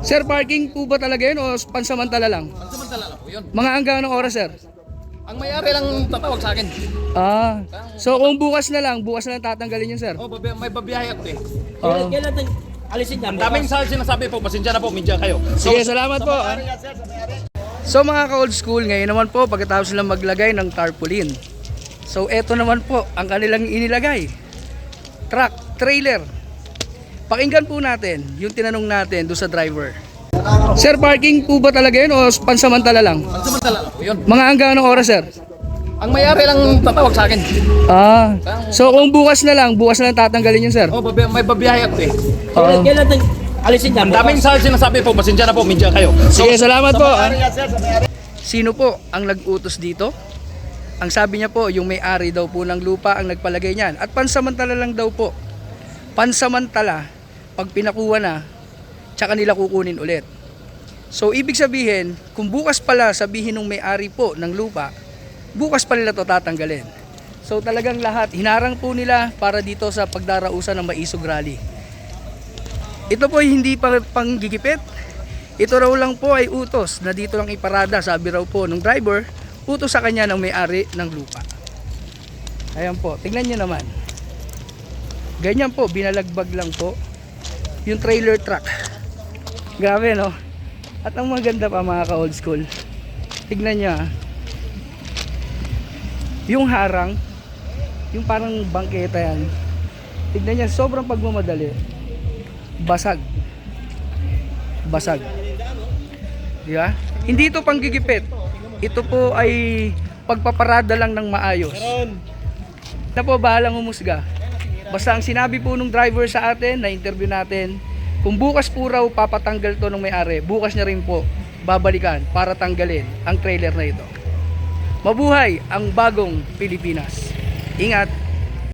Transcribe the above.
Sir, parking po ba talaga yun o pansamantala lang? Pansamantala lang po yun. Mga hanggang anong oras, sir? Ang may-ari lang tatawag sa akin. So kung bukas na lang tatanggalin yun, sir? Oh, may babiyahe ako eh. Kailan alisin niya? Ang daming sinasabi po, pasensya na po, media kayo. Sige, salamat po. So mga ka-old school, ngayon naman po pagkatapos nilang maglagay ng tarpaulin. So eto naman po ang kanilang inilagay. Truck, trailer. Pakinggan po natin yung tinanong natin doon sa driver. Sir, parking po ba talaga yun o pansamantala lang? Pansamantala lang po yun. Mga hanggang anong oras, sir? Ang may-ari lang tatawag sa akin. So kung bukas na lang tatanggalin yun, sir? Oh, may babiyahe ako eh. Kailan alisin niya? Ang daming sinasabi po, pasensya na po, media kayo. Sige, salamat po. Sino po ang nag-utos dito? Ang sabi niya po, yung may-ari daw po ng lupa ang nagpalagay niyan. At pansamantala lang daw po. Pansamantala, pag pinakuha na, tsaka nila kukunin ulit. So ibig sabihin, kung bukas pala sabihin ng may-ari po ng lupa, bukas pa nila to tatanggalin. So talagang lahat, hinarang po nila para dito sa pagdarausan ng Maisog Rally. Ito po hindi pa panggigipit. Ito raw lang po ay utos na dito lang iparada, sabi raw po ng driver, utos sa kanya ng may-ari ng lupa. Ayan po, tingnan nyo naman. Ganyan po, binalagbag lang po yung trailer truck. Grabe, no? At ang maganda pa mga ka-old school, tignan nyo yung harang, yung parang bangketa yan, tignan nyo, sobrang pagmamadali, basag. Diba? Hindi ito panggigipit, ito po ay pagpaparada lang ng maayos. Na po, bahalang humusga. Basta ang sinabi po nung driver sa atin, na interview natin, kung bukas po raw papatanggal to ng may-ari, bukas niya rin po babalikan para tanggalin ang trailer na ito. Mabuhay ang bagong Pilipinas. Ingat!